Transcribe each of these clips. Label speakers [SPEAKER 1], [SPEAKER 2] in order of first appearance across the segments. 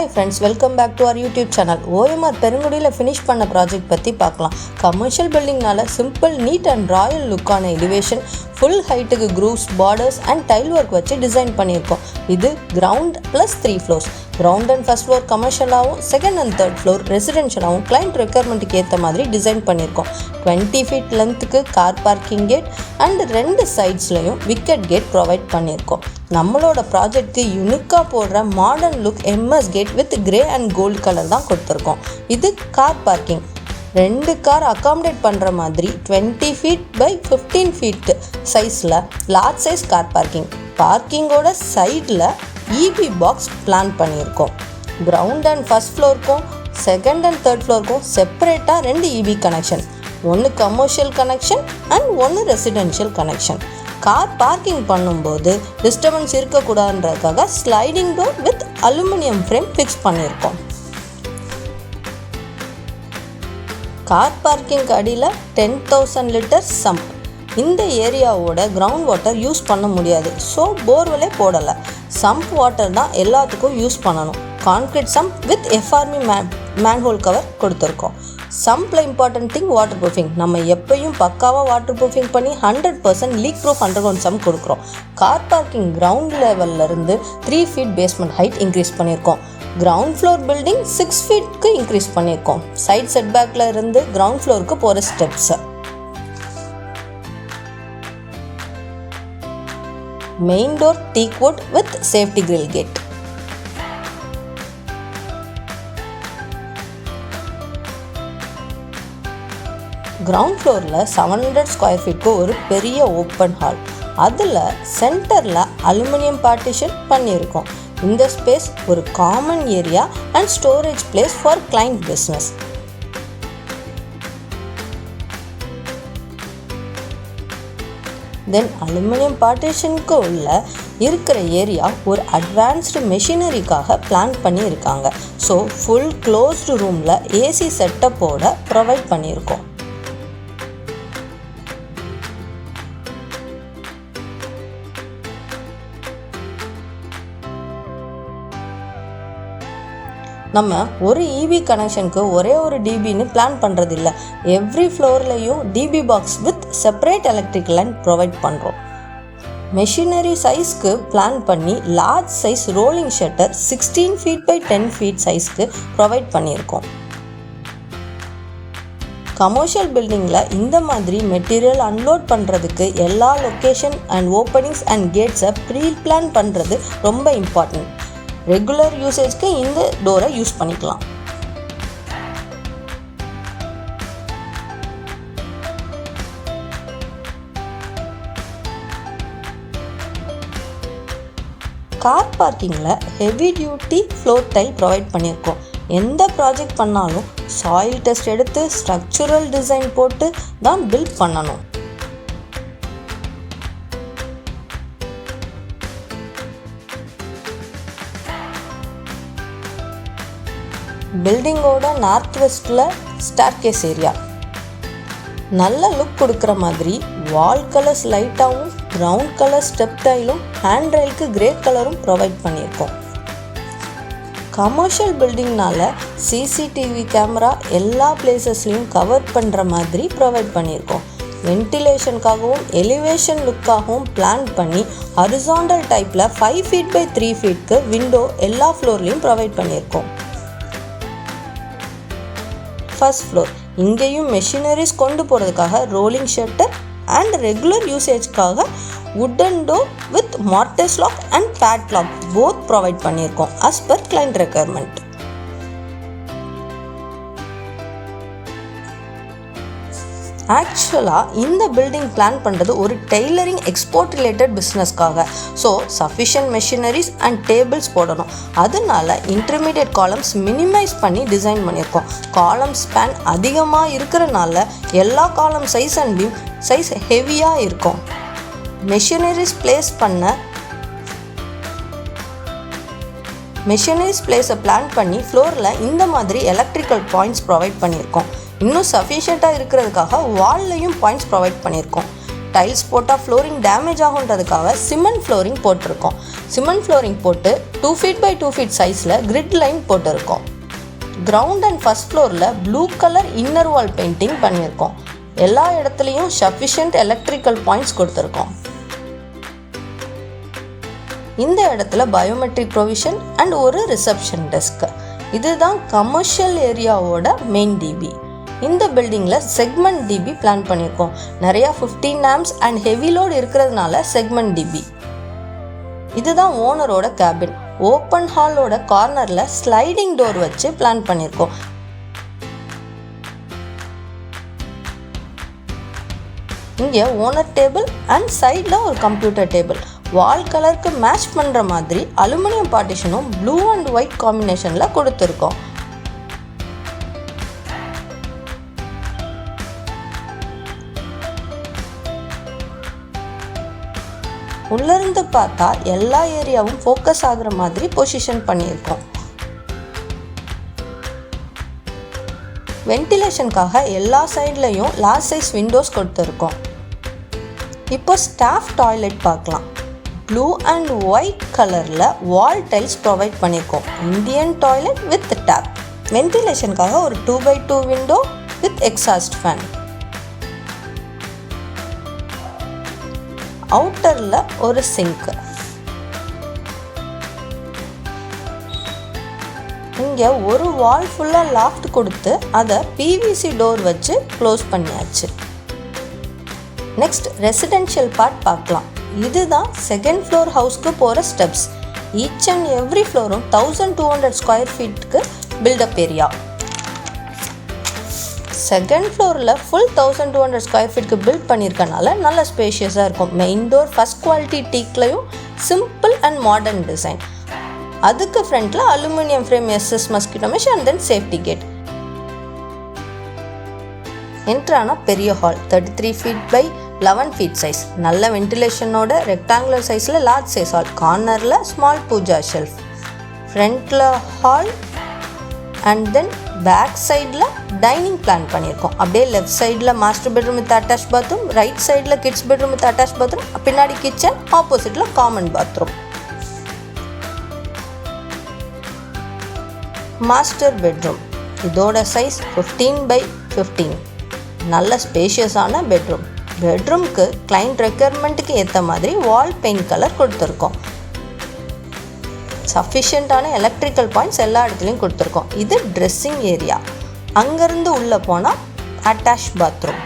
[SPEAKER 1] Hi friends, welcome back to our YouTube channel. OMR பெருங்குடியில் finish பண்ண project பற்றி பார்க்கலாம். கமர்ஷியல் பில்டிங்னால சிம்பிள், நீட் அண்ட் ராயல் லுக்கான எலிவேஷன், ஃபுல் ஹைட்டுக்கு grooves, borders and tile work வச்சு டிசைன் பண்ணியிருக்கோம். இது ground plus 3 floors. Ground and first floor கமர்ஷியலாகவும், செகண்ட் அண்ட் தேர்ட் ஃப்ளோர் ரெசிடென்ஷியலாகவும் கிளைண்ட் ரெக்யர்மெண்ட்டுக்கு ஏற்ற மாதிரி டிசைன் பண்ணியிருக்கோம். 20 feet லென்த்துக்கு கார் பார்க்கிங் கேட் அண்ட் 2 சைட்ஸ்லையும் விக்கெட் கேட் ப்ரொவைட் பண்ணியிருக்கோம். நம்மளோட ப்ராஜெக்ட்க்கு யூனிக்காக போடுற modern look MS gate with grey and gold colour தான் கொடுத்துருக்கோம். இது கார் பார்க்கிங். 2 கார் அகாமடேட் பண்ணுற மாதிரி 20 feet by 15 feet சைஸில் லார்ஜ் சைஸ் கார் பார்க்கிங். பார்க்கிங்கோட சைடில் இபி பாக்ஸ் பிளான் பண்ணியிருக்கோம். கிரவுண்ட் அண்ட் ஃபர்ஸ்ட் ஃப்ளோருக்கும் செகண்ட் அண்ட் தேர்ட் ஃப்ளோருக்கும் செப்பரேட்டாக 2 இபி கனெக்ஷன், ஒன்று கமர்ஷியல் கனெக்ஷன் அண்ட் ஒன்று ரெசிடென்ஷியல் கனெக்ஷன். கார் பார்க்கிங் பண்ணும்போது டிஸ்டர்பன்ஸ் இருக்கக்கூடாதுன்றதுக்காக sliding door with aluminium frame fix பண்ணியிருக்கோம். கார் பார்க்கிங்க்கு அடியில் 10,000 லிட்டர் சம்ப். இந்த ஏரியாவோட கிரவுண்ட் வாட்டர் யூஸ் பண்ண முடியாது, ஸோ போர்வெலே போடலை. சம்ப் வாட்டர் தான் எல்லாத்துக்கும் யூஸ் பண்ணணும். Concrete sump with FRP manhole cover கொடுத்துருக்கோம். சம்பில் இம்பார்ட்டன்ட் திங் வாட்டர் ப்ரூஃபிங். நம்ம எப்பயும் பக்காவாக வாட்டர் ப்ரூஃபிங் பண்ணி 100% லீக் ப்ரூஃப் அண்டர்கிரவுண்ட் சம்ப் கொடுக்குறோம். கார் பார்க்கிங் கிரவுண்ட் லெவல்லேருந்து 3 feet பேஸ்மெண்ட் ஹைட் இன்க்ரீஸ் பண்ணியிருக்கோம். கிரவுண்ட் ஃப்ளோர் பில்டிங் 6 feetக்கு இன்க்ரீஸ் பண்ணியிருக்கோம். சைட் செட்பேக்கில் இருந்து கிரவுண்ட் ஃப்ளோருக்கு போகிற steps. Main door teak wood with safety grill gate. Ground ஃப்ளோரில் 700 square feetக்கு ஒரு பெரிய ஓப்பன் ஹால். அதில் சென்டரில் அலுமினியம் பார்ட்டிஷன் பண்ணியிருக்கோம். இந்த ஸ்பேஸ் ஒரு common area and storage place for client business. Then aluminium பார்ட்டிஷனுக்கு உள்ள இருக்கிற ஏரியா ஒரு அட்வான்ஸ்டு மெஷினரிக்காக பிளான் பண்ணியிருக்காங்க. ஸோ ஃபுல் க்ளோஸ்டு ரூமில் ஏசி செட்டப்போட ப்ரொவைட் பண்ணியிருக்கோம். நம்ம ஒரு இபி கனெக்ஷனுக்கு ஒரே ஒரு டிபின்னு பிளான் பண்ணுறதில்ல. எவ்ரி ஃப்ளோர்லேயும் DB box with separate electric line provide பண்ணுறோம். மெஷினரி சைஸ்க்கு பிளான் பண்ணி large size rolling shutter 16 feet by 10 feet சைஸ்க்கு ப்ரொவைட் பண்ணியிருக்கோம். கமர்ஷியல் பில்டிங்கில் இந்த மாதிரி மெட்டீரியல் அன்லோட் பண்ணுறதுக்கு எல்லா லொக்கேஷன் அண்ட் ஓப்பனிங்ஸ் அண்ட் கேட்ஸை ப்ரீ பிளான் பண்ணுறது ரொம்ப இம்பார்ட்டன்ட். ரெகுலர் யூசேஜ்க்கு இந்த டோரை யூஸ் பண்ணிக்கலாம். கார் பார்க்கிங்கில் heavy duty floor tile provide பண்ணியிருக்கோம். எந்த ப்ராஜெக்ட் பண்ணாலும் சாயில் டெஸ்ட் எடுத்து ஸ்ட்ரக்சரல் டிசைன் போட்டு தான் பில்ட் பண்ணணும். பில்டிங்கோட நார்த் வெஸ்டில் ஸ்டேர்கேஸ் ஏரியா நல்ல லுக் கொடுக்குற மாதிரி வால் கலர்ஸ் லைட்டாகவும், ப்ரௌன் கலர் ஸ்டெப் டைலும், ஹேண்ட் ரெயிலுக்கு கிரே கலரும் ப்ரொவைட் பண்ணியிருக்கோம். கமர்ஷியல் பில்டிங்னால சிசிடிவி கேமரா எல்லா பிளேசஸ்லையும் கவர் பண்ணுற மாதிரி ப்ரொவைட் பண்ணியிருக்கோம். வென்டிலேஷனுக்காகவும் எலிவேஷன் லுக்காகவும் பிளான் பண்ணி ஹரிசாண்டல் டைப்பில் 5 feet by 3 feetக்கு விண்டோ எல்லா ஃப்ளோர்லேயும் ப்ரொவைட் பண்ணியிருக்கோம். ஃபர்ஸ்ட் ஃப்ளோர் இங்கேயும் மெஷினரிஸ் கொண்டு போகிறதுக்காக ரோலிங் ஷட்டர் அண்ட் ரெகுலர் யூசேஜ்க்காக wooden door with mortise lock and padlock both provide பண்ணியிருக்கோம் அஸ் பர் கிளைண்ட் ரெக்யர்மெண்ட். ஆக்சுவலாக இந்த பில்டிங் பிளான் பண்ணுறது ஒரு டெய்லரிங் எக்ஸ்போர்ட் ரிலேட்டட் பிஸ்னஸ்க்காக. So sufficient machineries and tables போடணும். அதனால இன்டர்மீடியட் காலம்ஸ் மினிமைஸ் பண்ணி டிசைன் பண்ணியிருக்கோம். காலம் ஸ்பேன் அதிகமாக இருக்கிறனால எல்லா காலம் சைஸ் அண்ட் பீம் சைஸ் ஹெவியாக இருக்கும். மெஷினரிஸ் பிளேஸை பிளான் பண்ணி ஃப்ளோரில் இந்த மாதிரி எலக்ட்ரிக்கல் பாயிண்ட்ஸ் ப்ரொவைட் பண்ணியிருக்கோம். இன்னும் சஃபிஷியண்ட்டாக இருக்கிறதுக்காக வால்லையும் பாயிண்ட்ஸ் ப்ரொவைட் பண்ணியிருக்கோம். டைல்ஸ் போட்டால் ஃப்ளோரிங் டேமேஜ் ஆகுன்றதுக்காக சிமெண்ட் ஃப்ளோரிங் போட்டிருக்கோம். சிமெண்ட் ஃப்ளோரிங் போட்டு 2 feet by 2 feet சைஸில் கிரிட் லைன் போட்டிருக்கோம். கிரவுண்ட் அண்ட் ஃபர்ஸ்ட் ஃப்ளோரில் ப்ளூ கலர் இன்னர் வால் பெயிண்டிங் பண்ணியிருக்கோம். எல்லா இடத்துலையும் சஃபிஷியன்ட் எலக்ட்ரிக்கல் பாயிண்ட்ஸ் கொடுத்துருக்கோம். இந்த இடத்துல பயோமெட்ரிக் ப்ரொவிஷன் அண்ட் ஒரு ரிசப்ஷன் டெஸ்க். இதுதான் கமர்ஷியல் ஏரியாவோட மெயின் டிபி. இந்த பில்டிங்கில் செக்மெண்ட் டிபி பிளான் பண்ணியிருக்கோம். நிறையா 15 amps அண்ட் ஹெவி லோட் இருக்கிறதுனால செக்மெண்ட் டிபி. இதுதான் ஓனரோட கேபின். ஓப்பன் ஹாலோட கார்னரில் ஸ்லைடிங் டோர் வச்சு பிளான் பண்ணியிருக்கோம். இங்கே ஓனர் டேபிள் அண்ட் சைடில் ஒரு கம்ப்யூட்டர் டேபிள். வால் கலருக்கு மேட்ச் பண்ணுற மாதிரி அலுமினியம் பார்ட்டிஷனும் ப்ளூ அண்ட் ஒயிட் காம்பினேஷனில் கொடுத்துருக்கோம். உள்ளிருந்து பார்த்தா எல்லா ஏரியாவும் ஃபோக்கஸ் ஆகுற மாதிரி பொசிஷன் பண்ணியிருக்கோம். வென்டிலேஷனுக்காக எல்லா சைட்லையும் லார்ஜ் சைஸ் விண்டோஸ் கொடுத்துருக்கோம். இப்போ ஸ்டாஃப் டாய்லெட் பார்க்கலாம். ப்ளூ அண்ட் ஒயிட் கலரில் வால் டைல்ஸ் ப்ரொவைட் பண்ணியிருக்கோம். Indian toilet with tap. வென்டிலேஷனுக்காக ஒரு 2x2 window with exhaust fan. அவுட்டரில் ஒரு சிங்க். இங்கே ஒரு வால் ஃபுல்லாக லாஃப்ட் கொடுத்து அதை பிவிசி டோர் வச்சு க்ளோஸ் பண்ணியாச்சு. நெக்ஸ்ட் ரெசிடென்ஷியல் பார்ட் பார்க்கலாம். இதுதான் செகண்ட் ஃப்ளோர் ஹவுஸ்க்கு போகிற ஸ்டெப்ஸ். ஈச் அண்ட் எவ்ரி ஃப்ளோரும் 1200 ஸ்கொயர் ஃபீட்டுக்கு பில்டப் ஏரியா. செகண்ட் ஃப்ளோரில் ஃபுல் 1200 ஸ்கொயர் ஃபீட்டுக்கு பில்ட் பண்ணியிருக்கனால நல்ல ஸ்பேஷியஸாக இருக்கும். மெயின் டோர் ஃபஸ்ட் குவாலிட்டி டீக்லையும் சிம்பிள் அண்ட் மாடர்ன் டிசைன். அதுக்கு ஃப்ரண்ட்டில் aluminium frame SS mosquito mesh and then safety gate. என்ட்ரானா பெரிய hall 33 feet by 11 feet size. நல்ல வென்டிலேஷனோட ரெக்டாங்குலர் சைஸில் லார்ஜ் சைஸ் ஹால். கார்னரில் ஸ்மால் பூஜா ஷெல்ஃப். ஃப்ரண்ட்டில் ஹால் அண்ட் தென் பேக் சைடில் டைனிங் பிளான் பண்ணியிருக்கோம். அப்படியே லெஃப்ட் சைடில் master bedroom with attach bathroom, right சைடில் kids bedroom with attach bathroom, பின்னாடி கிச்சன், ஆப்போசிட்டில் காமன் பாத்ரூம். மாஸ்டர் பெட்ரூம் இதோட சைஸ் 15 by 15. நல்ல ஸ்பேஷியஸான பெட்ரூம். பெட்ரூம்க்கு கிளைண்ட் ரெக்யர்மெண்ட்டுக்கு ஏற்ற மாதிரி வால் பெயிண்ட் கலர் கொடுத்துருக்கோம். சஃபிஷியண்ட்டான எலக்ட்ரிக்கல் பாயிண்ட்ஸ் எல்லா இடத்துலையும் கொடுத்துருக்கோம். இது ட்ரெஸ்ஸிங் ஏரியா. அங்கேருந்து உள்ளே போனால் attach bathroom.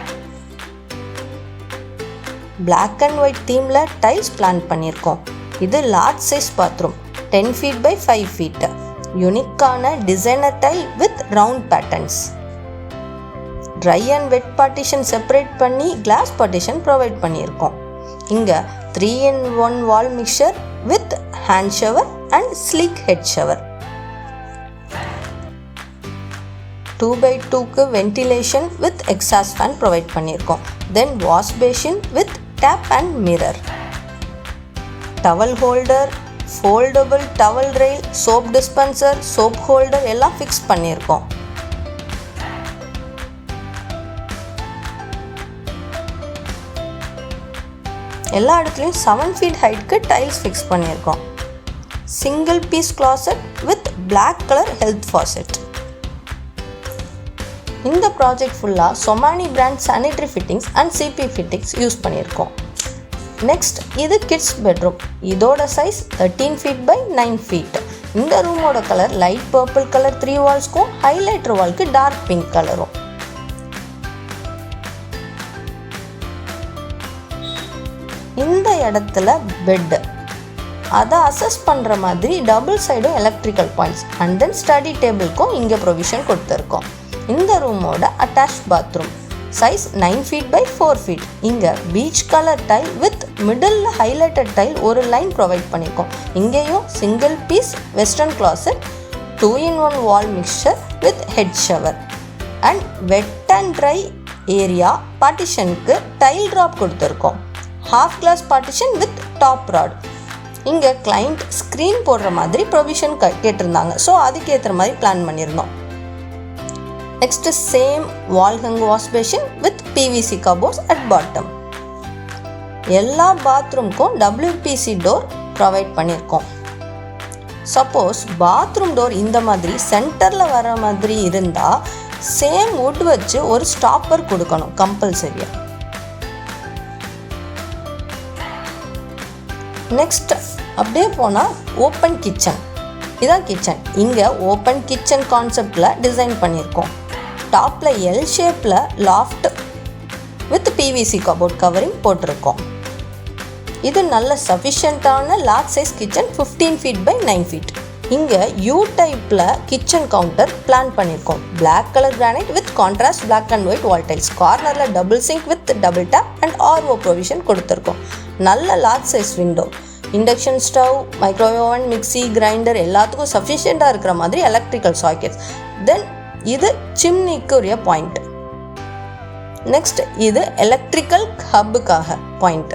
[SPEAKER 1] Black and white தீமில் டைல்ஸ் பிளான் பண்ணியிருக்கோம். இது large size bathroom 10 feet by 5 feet. யூனிக்கான designer tile with round patterns. Dry and wet partition separate பண்ணி கிளாஸ் பார்ட்டிஷன் ப்ரொவைட் பண்ணியிருக்கோம். இங்கே 3-in-1 wall mixer with hand shower and sleek head shower. 2x2க்கு ventilation with exhaust fan provide பண்ணியிருக்கோம். Then wash basin with tap and mirror. Towel holder, foldable towel rail, soap dispenser, soap holder எல்லாம் fix பண்ணியிருக்கோம். எல்லா இடத்துலையும் 7 feet ஹைட்க்கு tiles fix பண்ணியிருக்கோம். Single piece closet with black colour health faucet. இந்த project ஃபுல்லாக Somany brand sanitary fittings and CP fittings use பண்ணியிருக்கோம். Next இது கிட்ஸ் பெட்ரூம். இதோட சைஸ் 13 feet by 9 feet. இந்த ரூமோட கலர் லைட் பர்பிள் கலர் 3 வால்ஸ்க்கும் ஹைலைட்டர் வால்க்கு டார்க் பிங்க் கலரும். இந்த இடத்துல பெட்டு. அதை அசஸ் பண்ணுற மாதிரி டபுள் சைடும் electrical points and then study டேபிளுக்கும் இங்கே ப்ரொவிஷன் கொடுத்துருக்கோம். இந்த ரூமோட attach bathroom size 9 feet by 4 feet. இங்கே peach colour tile with middle highlighted tile ஒரு லைன் ப்ரொவைட் பண்ணியிருக்கோம். இங்கேயும் single piece western closet 2-in-1 wall mixer with head shower and wet and dry area பார்ட்டிஷனுக்கு tile drop கொடுத்துருக்கோம். Half glass partition with top rod. இங்கே client screen போடுற மாதிரி provision கேட்டிருந்தாங்க. So அதுக்கேற்ற மாதிரி பிளான் பண்ணியிருந்தோம். Next same wall hung wash basin with PVC cupboards at bottom. எல்லா பாத்ரூம்க்கும் WPC டோர் ப்ரொவைட் பண்ணியிருக்கோம். சப்போஸ் பாத்ரூம் டோர் இந்த மாதிரி சென்டரில் வர மாதிரி இருந்தால் சேம் வுட் வச்சு ஒரு ஸ்டாப்பர் கொடுக்கணும் கம்பல்சரியாக. நெக்ஸ்ட் அப்படியே போனால் ஓப்பன் கிச்சன். இதான் கிச்சன். இங்கே ஓப்பன் கிச்சன் கான்செப்டில் டிசைன் பண்ணியிருக்கோம். டாப்பில் எல் ஷேப்பில் loft with PVC cupboard covering போட்டிருக்கோம். இது நல்ல சஃபிஷியண்ட்டான large size kitchen, 15 feet by 9 feet. இங்கே யூ டைப்பில் கிச்சன் கவுண்டர் பிளான் பண்ணியிருக்கோம். Black colour granite with contrast black and white wall tiles. கார்னரில் double sink with double tap and RO provision கொடுத்துருக்கோம். நல்ல large size window. Induction stove, microwave oven, mixie, grinder எல்லாத்துக்கும் சஃபிஷியண்ட்டாக இருக்கிற மாதிரி electrical sockets. தென் இது சிம்னிக்கு உரிய point. Next இது electrical ஹப்புக்காக point.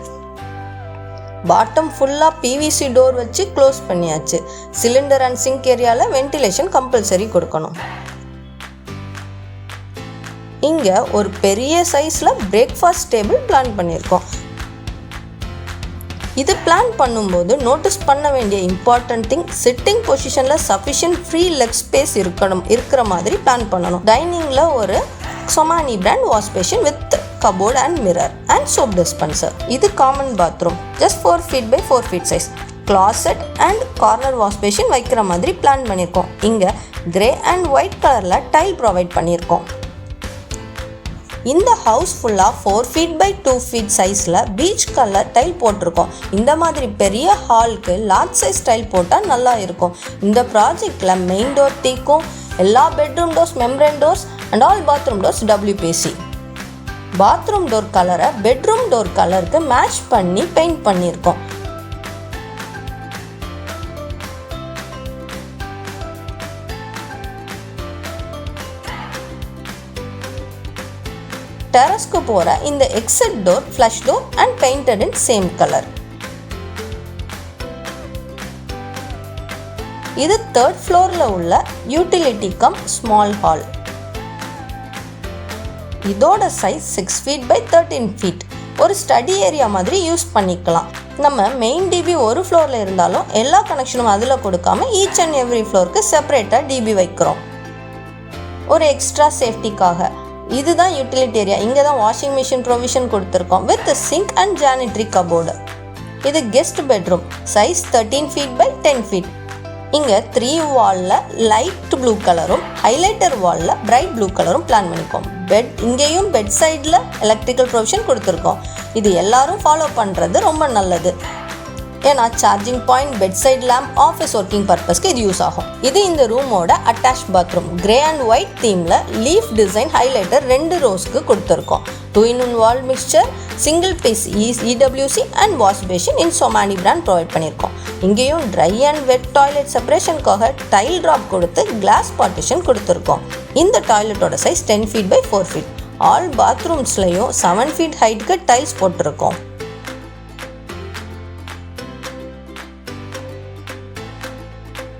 [SPEAKER 1] Bottom ஃபுல்லாக PVC டோர் வச்சு க்ளோஸ் பண்ணியாச்சு. சிலிண்டர் அண்ட் சிங்க் ஏரியாவில் வென்டிலேஷன் கம்பல்சரி கொடுக்கணும். இங்கே ஒரு பெரிய சைஸில் பிரேக்ஃபாஸ்ட் டேபிள் பிளான் பண்ணியிருக்கோம். இது பிளான் பண்ணும்போது நோட்டீஸ் பண்ண வேண்டிய இம்பார்ட்டன்ட் திங், சிட்டிங் பொசிஷனில் சஃபிஷியன்ட் ஃப்ரீ லெக் ஸ்பேஸ் இருக்கிற மாதிரி பிளான் பண்ணணும். டைனிங்கில் ஒரு Somany brand wash basin with cupboard and mirror and soap dispenser. இது common bathroom, just 4 feet by 4 feet size. Closet and corner wash basin வைக்கிற மாதிரி பிளான் பண்ணியிருக்கோம். இங்கே கிரே அண்ட் ஒயிட் கலரில் டைல் ப்ரொவைட் பண்ணியிருக்கோம். இந்த ஹவுஸ் ஃபுல்லாக 4 feet by 2 feet சைஸில் பீச் கலர் டைல் போட்டிருக்கோம். இந்த மாதிரி பெரிய ஹாலுக்கு லார்ஜ் சைஸ் டைல் போட்டால் நல்லா இருக்கும். இந்த ப்ராஜெக்டில் மெயின் டோர் டீக்கும், எல்லா bedroom doors membrane doors and all bathroom doors WPC. Bathroom door கலரை பெட்ரூம் டோர் கலருக்கு மேட்ச் பண்ணி பெயிண்ட் பண்ணியிருக்கோம். டெரஸ்க்கு போகிற இந்த exit door flush door and painted in same colour. இது 3rd floorல உள்ள யூட்டிலிட்டி கம் ஸ்மால் ஹால். இதோட சைஸ் 6 feet by 13 feet. ஒரு ஸ்டடி ஏரியா மாதிரி யூஸ் பண்ணிக்கலாம். நம்ம மெயின் டிபி ஒரு ஃப்ளோரில் இருந்தாலும் எல்லா கனெக்ஷனும் அதில் கொடுக்காம ஈச் அண்ட் எவ்ரி ஃப்ளோருக்கு செப்பரேட்டாக டிபி வைக்கிறோம் ஒரு எக்ஸ்ட்ரா சேஃப்டிக்காக. இதுதான் யூட்டிலிட்டி ஏரியா. இங்கே தான் வாஷிங் மிஷின் ப்ரொவிஷன் கொடுத்துருக்கோம் வித் சிங்க் அண்ட் ஜானிட்ரி கபோர்டு. இது guest bedroom, size 13 feet by 10 feet. இங்கே 3 வாலில் லைட் ப்ளூ கலரும் ஹைலைட்டர் வாலில் பிரைட் ப்ளூ கலரும் பிளான் பண்ணியிருக்கோம். இங்கேயும் பெட் சைடில் எலக்ட்ரிக்கல் ப்ரொவிஷன் கொடுத்துருக்கோம். இது எல்லாரும் ஃபாலோ பண்ணுறது ரொம்ப நல்லது. ஏன்னா charging point, bed side lamp, office working பர்பஸ்க்கு இது யூஸ் ஆகும். இது இந்த ரூமோட attach bathroom. Grey and white தீமில் லீஃப் டிசைன் ஹைலைட்டர் 2 ரோஸ்க்கு கொடுத்துருக்கோம். 2-in-1 wall mixer, single piece EWC and wash basin in Somany brand provide பண்ணியிருக்கோம். இங்கேயும் ட்ரை அண்ட் வெட் டாய்லெட் செப்பரேஷனுக்காக டைல் ட்ராப் கொடுத்து கிளாஸ் பார்ட்டிஷன் கொடுத்துருக்கோம். இந்த டாய்லெட்டோட size 10 feet by 4 feet. All பாத்ரூம்ஸ்லையும் 7 feet ஹைட்க்கு டைல்ஸ் போட்டிருக்கோம்.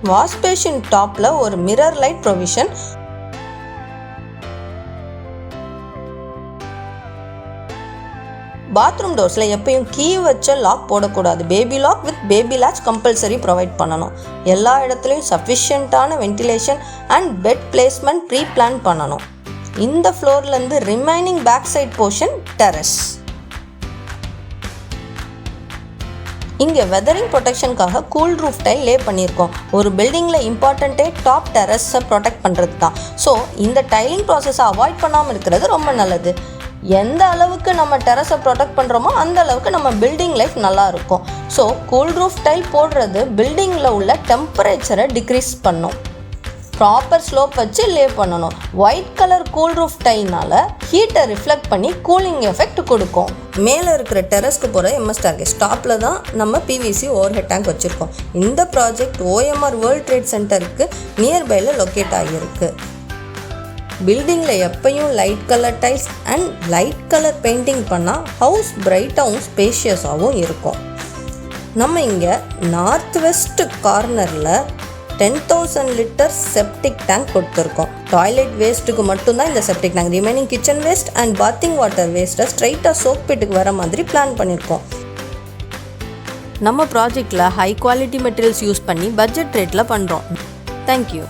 [SPEAKER 1] வாஷ் பேஷன் டாப்ல ஒரு மிரர் லைட் ப்ரொவிஷன். பாத்ரூம் டோர்ஸில் எப்பயும் கீ வச்ச லாக் போடக்கூடாது. Baby lock with baby latch compulsory provide பண்ணணும். எல்லா இடத்துலையும் சஃபிஷியண்ட்டான ventilation and bed placement pre plan பண்ணணும். இந்த ஃப்ளோர்லேருந்து remaining back side portion terrace. இங்கே வெதரிங் ப்ரொடெக்ஷனுக்காக கூல் ரூஃப் டைல் லே பண்ணியிருக்கோம். ஒரு பில்டிங்கில் இம்பார்ட்டண்ட்டே டாப் டெரஸை ப்ரொடெக்ட் பண்ணுறது தான். ஸோ இந்த டைலிங் ப்ராசஸை அவாய்ட் பண்ணாமல் இருக்கிறது ரொம்ப நல்லது. எந்த அளவுக்கு நம்ம டெரஸை ப்ரொடெக்ட் பண்ணுறோமோ அந்த அளவுக்கு நம்ம பில்டிங் லைஃப் நல்லா இருக்கும். ஸோ கூல் ரூஃப் டைல் போடுறது பில்டிங்கில் உள்ள டெம்பரேச்சரை டிக்ரீஸ் பண்ணும். ப்ராப்பர் ஸ்லோப் வச்சு லே பண்ணணும். ஒயிட் கலர் கூல் ரூஃப் டைல்னால ஹீட்டை ரிஃப்ளெக்ட் பண்ணி கூலிங் எஃபெக்ட் கொடுக்கும். மேலே இருக்கிற டெரஸ்க்கு போகிற MS டார்கெட் டாப்பில் தான் நம்ம PVC ஓவர் ஹெட் டேங்க் வச்சுருக்கோம். இந்த ப்ராஜெக்ட் OMR வேர்ல்ட் ட்ரேட் சென்டருக்கு நியர்பையில் லொக்கேட் ஆகியிருக்கு. பில்டிங்கில் எப்பயும் light colour tiles and light colour painting பண்ணால் ஹவுஸ் பிரைட்டாகவும் ஸ்பேஷியஸாகவும் இருக்கும். நம்ம இங்கே நார்த் வெஸ்ட் கார்னரில் 10,000 லிட்டர் செப்டிக் டேங்க் கொடுத்துருக்கோம். டாய்லெட் வேஸ்ட்டுக்கு மட்டும்தான் இந்த septic tank. Remaining kitchen waste and bathing water வேஸ்ட்டை ஸ்ட்ரைட்டாக சோக் பிட்டுக்கு வர மாதிரி பிளான் பண்ணியிருக்கோம். நம்ம ப்ராஜெக்டில் ஹை குவாலிட்டி மெட்டீரியல்ஸ் யூஸ் பண்ணி பட்ஜெட் ரேட்டில் பண்ணுறோம். தேங்க்யூ.